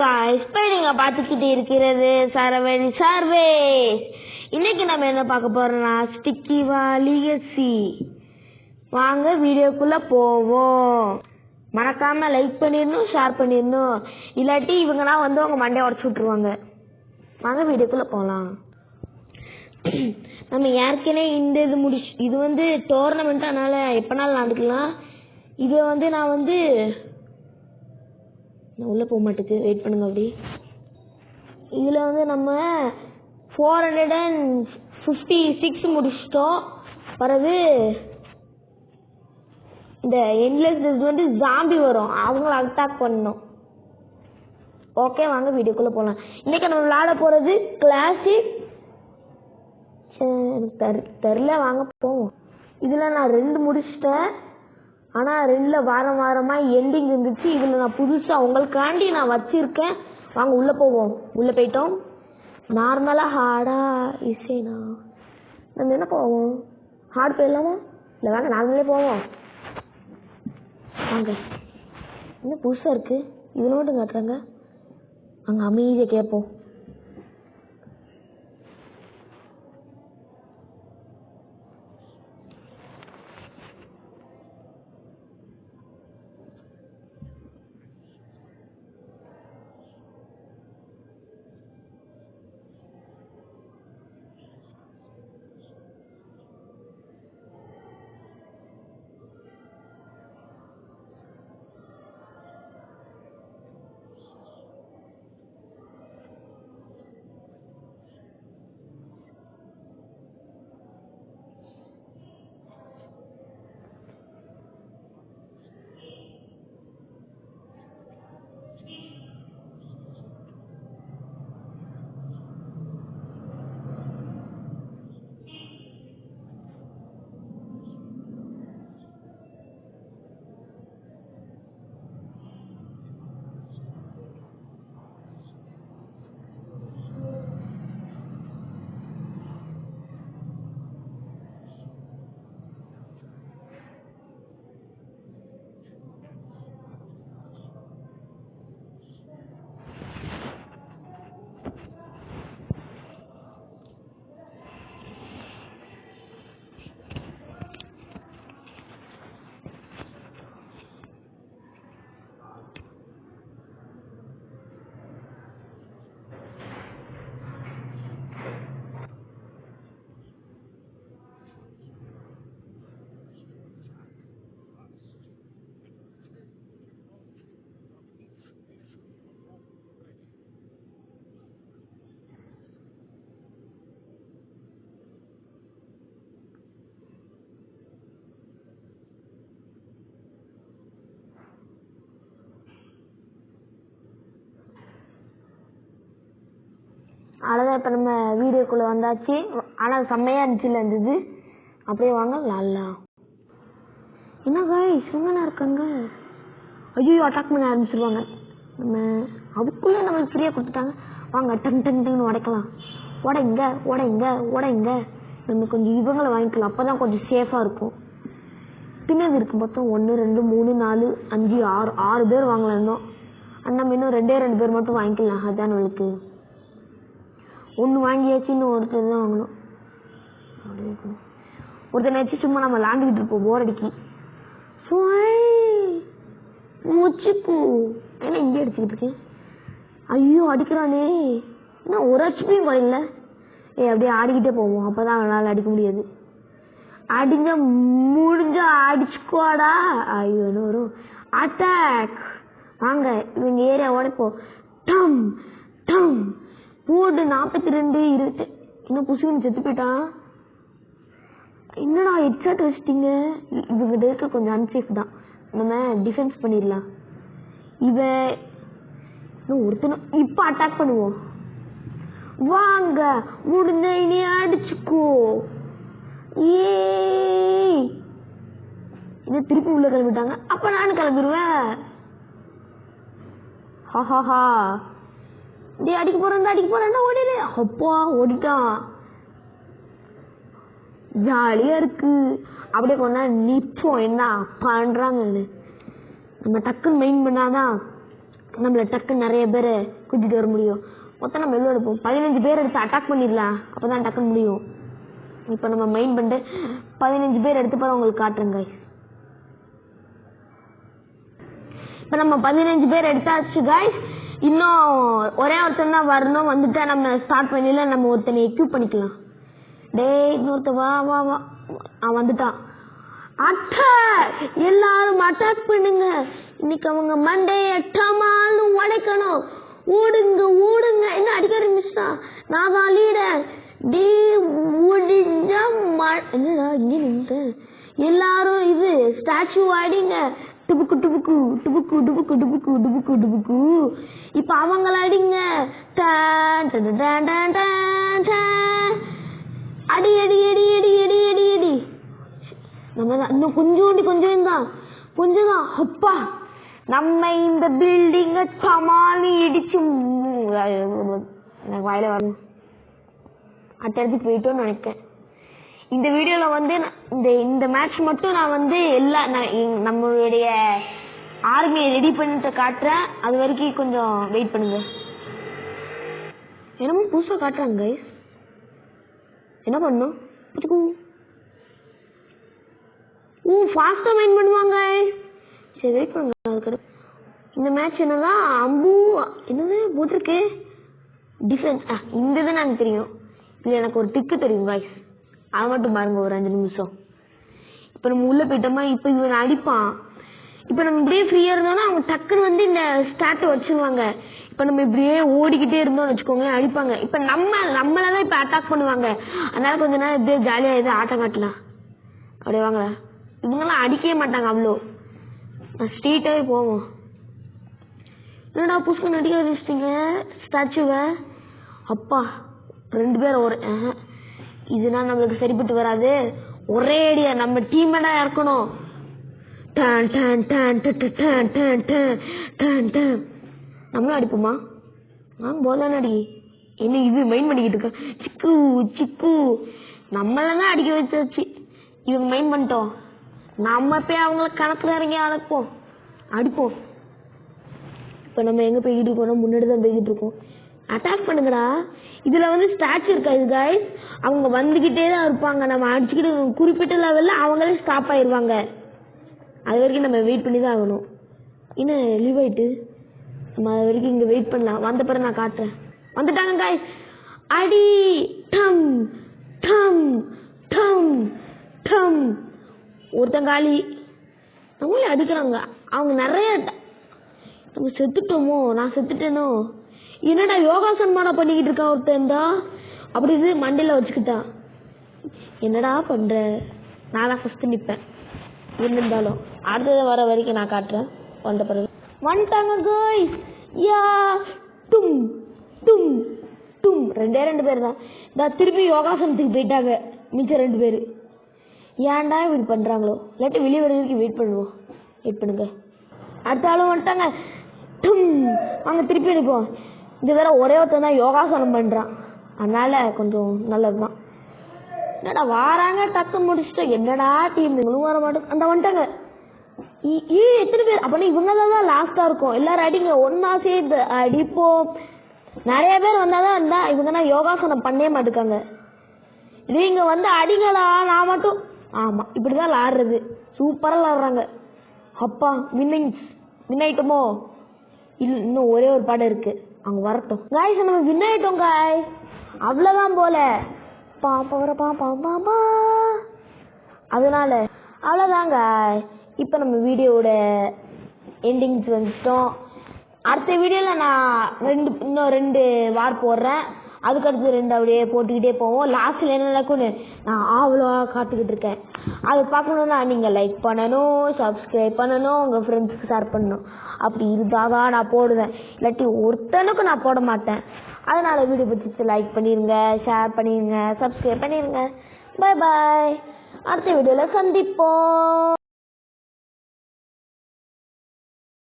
guys, நீங்க பார்த்துக்கிட்டு இருக்கிறது சரவணி சர்வே. இன்னைக்கு நம்ம என்ன பார்க்க போறோம்னா ஸ்டிக்கி வாலியசி. வாங்க வீடியோக்குள்ள போவோம். மறக்காம லைக் பண்ணிடணும், ஷேர் பண்ணிடணும். இல்லாட்டி இவங்கலாம் வந்து உங்க மண்டையை உடச்சு விட்டுருவாங்க. வாங்க வீடியோக்குள்ள போகலாம். நம்ம ஏற்கனவே இந்த இது வந்து டோர்னமெண்ட், அதனால எப்பனாலும் விளாண்டுக்கலாம். இதை வந்து நான் உள்ள போக மாட்டேங்குது, வெயிட் பண்ணுங்க. அப்படி இதுல வந்து நம்ம 456 முடிச்சிட்டோம். பிறகு இந்த எண்ட்லெஸ் வந்து ஜாம்பி வரும், அவங்கள அட்டாக் பண்ணணும். ஓகே, வாங்க வீடியோக்குள்ள போகலாம். இன்னைக்கு நம்ம விளையாட போறது கிளாசிக். எனக்கு தெரில, வாங்க போவோம். இதுல நான் 2 முடிச்சிட்டேன். ஆனால் 2ல் வாரமா எண்டிங் இருந்துச்சு. இதில் நான் புதுசாக உங்களுக்காண்டி நான் வச்சிருக்கேன். வாங்க உள்ளே போவோம். உள்ளே போயிட்டோம். நார்மலாக ஹார்டா இசைனா நம்ம என்ன போவோம், ஹார்ட் போயிடலாமா? இல்லை வாங்க நார்மலே போவோம். வாங்க, இன்னும் புதுசாக இருக்குது, இதில் மட்டும் காட்டுறாங்க. அங்கே அமைதியை கேட்போம். அவ்வளோதான், இப்போ நம்ம வீடியோக்குள்ளே வந்தாச்சு. ஆனால் செம்மையாக இருந்துச்சு. அப்படியே வாங்க நல்லா. என்ன காய்ஸ், இவங்கனா இருக்காங்க. ஐயோ, அட்டாக் பண்ண ஆரம்பிச்சிருவாங்க. நம்ம அதுக்குள்ளே நம்ம ஃப்ரீயாக கொடுத்துட்டாங்க. வாங்க டன் டன் டன்னு உடைக்கலாம். உடைங்க. நம்ம கொஞ்சம் இவங்களை வாங்கிக்கலாம், அப்போ தான் கொஞ்சம் சேஃபாக இருக்கும். பின்னாடி இருக்கு மொத்தம் 1 2 3 4 5 6 பேர் வாங்கலாம். இன்னும் நம்ம இன்னும் 2 பேர் மட்டும் வாங்கிக்கலாம். அதுதான் நம்மளுக்கு. ஒன்று வாங்கியாச்சு, இன்னும் ஒருத்தர் தான் வாங்கணும். ஒருத்தனை வச்சு சும்மா நம்ம விளாண்டுக்கிட்டு இருப்போம், போர் அடிக்கி. மூச்சுக்கு ஏன்னா இங்கே அடிச்சுக்கிட்டு இருக்கேன். ஐயோ அடிக்கிறானே, என்ன ஒரு ஹெச்பியும் குறையில. அப்படியே ஆடிக்கிட்டே போவோம், அப்போதான் அவனால் அடிக்க முடியாது. அடிஞ்ச முடிஞ்சா அடிச்சுக்கோடா. ஐயோ வரும் அட்டாக். வாங்க இவங்க ஏரியா உடைப்போம். டம் டம் போடு. 42 20 இன்னும் புசுன்னு செத்து போயிட்டான். என்னடா ஹெட்ஷாட் வச்சிட்டீங்க. இவங்க இருக்க கொஞ்சம் அன்சேஃப் தான், நம்ம டிஃபென்ஸ் பண்ணிடலாம். ஒருத்தனை இப்போ அட்டாக் பண்ணுவோம். வாங்க முடிஞ்ச இனி அடிச்சுக்கோ. இன்னும் திருப்பி உள்ள கிளம்பிட்டாங்க. அப்ப நானும் கிளம்பிடுவேன். ஹஹா, அடிக்க போறேன் ஓடிடு. அப்பா ஓடிட்டான். ஜாலியா இருக்கு. அப்படியே கொண்டா நிப்போம், என்ன பண்றாங்க. நம்ம டக்குன்னு மெயின் பண்ணாதான் நம்மள டக்கு நிறைய பேரை கூட்டிட்டு வர முடியும். மொத்தம் நம்ம எவ்வளோ எடுப்போம்? 15 பேர் எடுத்து அட்டாக் பண்ணிடலாம். அப்பதான் டக்குன்னு முடியும். இப்போ நம்ம மெயின் பண்ணிட்டு 15 பேர் எடுத்து போற உங்களுக்கு காட்டுறேங்க. இப்போ நம்ம 15 பேர் எடுத்தாச்சு கைஸ். இன்னும் ஒரே ஒருத்தன் தான் வரணும். வந்துட்டா நம்ம ஸ்டார்ட் பண்ணிடலாம். நம்ம ஒருத்தனை எக்யூப் பண்ணிக்கலாம். டேய் இன்னொருத்த வா வா வா. வந்துட்டான். எல்லாரும் அட்டாக் பண்ணுங்க. இன்னைக்கு அவங்க மண்டைய எட்டாமாலும் உடைக்கணும். ஓடுங்க ஓடுங்க. என்ன அடிக்காரு மிஸ்ஸா? நான் தான் லீடர். டே ஓடிஞ்சா என்னடா இங்கே நின்று எல்லாரும் இது ஸ்டாச்சு அடிங்க. டுபுக்கு டுபுக்கு டுபுக்கு டுபுக்கு டுபுக்கு டுபுக்கு டுபுக்கு. இப்ப அவங்கள அடிங்க. அடி அடி அடி அடி அடி அடி அடி. நம்ம தான் இன்னும் கொஞ்சம் தான். அப்பா நம்ம இந்த பில்டிங்க சமாளி இடிச்சு எனக்கு வாயில வரணும். அடுத்தடுத்து போயிட்டோன்னு நினைக்கிறேன். இந்த வீடியோல வந்து இந்த மேட்ச் மட்டும் நான் வந்து நம்மளுடைய ஆர்மியை ரெடி பண்ணிட்டு காட்டுறேன். அது வரைக்கும் கொஞ்சம் வெயிட் பண்ணுங்க. என்னமோ புதுசா காட்டுறாங்க கைஸ். என்ன பண்ணும்? ஃபாஸ்டா மைண்ட் பண்ணுவாங்க. சரி வெயிட் பண்ணுங்க. அதுக்கு இந்த மேட்ச் என்னதான் அம்பு என்னது போட்டிருக்கு டிஃபென்ஸ். இந்த இது எனக்கு தெரியும். இது எனக்கு ஒரு டிக்கு தெரியும் கைஸ். அதை மட்டும் பாருங்க ஒரு 5 நிமிஷம். இப்போ நம்ம உள்ள போயிட்டோமா? இப்போ இவன் அடிப்பான். இப்போ நம்ம இப்படியே ஃப்ரீயா இருந்தோம்னா அவங்க டக்குன்னு வந்து இந்த ஸ்டார்ட் வச்சுருவாங்க. இப்போ நம்ம இப்படியே ஓடிக்கிட்டே இருந்தோம்னு வச்சுக்கோங்களேன், அடிப்பாங்க. இப்போ நம்மளதான் இப்போ அட்டாக் பண்ணுவாங்க. அதனால கொஞ்ச நேரம் இப்படியே ஜாலியாக இது ஆட்டம் காட்டலாம். அப்படியே வாங்க. இவங்கெல்லாம் அடிக்கவே மாட்டாங்க அவ்வளோ. ஸ்ட்ரீட்டாகவே போவோம். என்னடா புஷ்கன் அடிக்க வச்சுட்டீங்க ஸ்டாச்சுவை? அப்பா 2 பேர் ஒரு இதுனா நம்மளுக்கு சரிப்பட்டு வராது. ஒரே அடியா நம்ம டீமேடா இருக்கணும். நம்மளும் அடிப்போமா? போதானே அடி. என்ன இது மைண்ட் பண்ணிக்கிட்டு இருக்க? சிக்கு சிக்கு நம்மளதான் அடிக்க வச்சாச்சு. இவங்க மைண்ட் பண்ணிட்டோம். நம்ம போய் அவங்கள கணக்குல இறங்கி அடிப்போம். இப்ப நம்ம எங்க போய்கிட்டு இருக்கோம்? முன்னாடி தான் போய்கிட்டு இருக்கோம். அட்டாக் பண்ணுங்கடா. இதுல வந்து ஸ்டாச்சு இருக்காது கைஸ். அவங்க வந்துகிட்டே தான் இருப்பாங்க. நம்ம அடிச்சுக்கிட்டு குறிப்பிட்ட லெவல்ல அவங்களே ஸ்டாப் ஆயிருவாங்க. அது வரைக்கும் நம்ம வெயிட் பண்ணி தான் ஆகணும். என்ன லீவ் ஆயிட்டு நம்ம அது வரைக்கும் இங்க வெயிட் பண்ணலாம். வந்த பிறகு நான் காட்டுறேன். வந்துட்டாங்க கைஸ். அடி டம் டம் டம் டம். ஒருத்தன் காலி. நம்மளே அடிக்கிறாங்க. அவங்க நிறைய நம்ம செத்துட்டோமோ? நான் செத்துட்டேனோ? என்னடா யோகாசனமான பண்ணிக்கிட்டு இருக்கான் ஒருத்தன் தான். அப்படி இது மண்டையில வச்சுக்கிட்டான். என்னடா பண்ற? நான் தான் ஃபர்ஸ்ட் நிப்பேன். இருந்தாலும் அடுத்தது வர வரைக்கும் நான் காட்டுறேன். வந்த பிறகு வந்துட்டாங்க கைஸ். யா டும் டும் டும். 2 பேர் தான். இந்த திருப்பி யோகாசனத்துக்கு போயிட்டாங்க மிச்சம் 2 பேர். ஏன்டா இப்படி பண்றாங்களோ? இல்லாட்டி வெளியே வர வரைக்கும் வெயிட் பண்ணுவோம். வெயிட் பண்ணுங்க. அடுத்த ஆளும் வந்துட்டாங்க. டும். அங்க திருப்பி அனுப்போம். இந்த வேற ஒரே ஒருத்தன் தான் யோகாசனம் பண்றான். அதனால கொஞ்சம் நல்லதுதான். என்னடா வாராங்க டக்கு முடிச்சுட்டு என்னடா டீம் இவங்களும் வர மாட்டோம். அந்த வந்துட்டாங்க. எத்தனை பேர்? அப்பனா இவங்கதான் லாஸ்டா இருக்கும். எல்லாரும் அடிங்க. ஒன்னா சேர்ந்து அடிப்போம். நிறைய பேர் வந்தாதான் இருந்தா இவங்கன்னா யோகாசனம் பண்ணவே மாட்டுக்காங்க. நீங்க வந்து அடிங்களா, நான் மட்டும். ஆமா இப்படிதான் விளாடுறது. சூப்பரா விளாடுறாங்க. அப்பா வின் ஆயிட்டோமோ? இன்னும் ஒரே ஒரு பாடம் இருக்கு. அவங்க வரட்டும் காய்ஸ். நம்ம வின் ஆயிட்டோம் காய்ஸ். அவ்வளவுதான் போல. அதனால அவ்வளவுதான் காய்ஸ். இப்ப நம்ம வீடியோட எண்டிங்ஸ் வந்துட்டோம். அடுத்த வீடியோல நான் இன்னும் 2 வார் போடுறேன். அதுக்கடுத்து 2 அப்படியே போட்டுக்கிட்டே போவோம். லாஸ்ட்ல என்ன நடக்கும்னு நான் அவ்வளோவா காத்துக்கிட்டு இருக்கேன். அதை பார்க்கணுன்னா நீங்க லைக் பண்ணணும், சப்ஸ்கிரைப் பண்ணணும், உங்க ஃப்ரெண்ட்ஸ்க்கு ஷேர் பண்ணணும். அப்படி இருந்தாக நான் போடுவேன். இல்லாட்டி ஒருத்தனுக்கு நான் போட மாட்டேன். அதனால வீடியோ பிடிச்சி லைக் பண்ணிருங்க, ஷேர் பண்ணிருங்க, சப்ஸ்கிரைப் பண்ணிருங்க. பாய் பாய். அடுத்த வீடியோல சந்திப்போம்.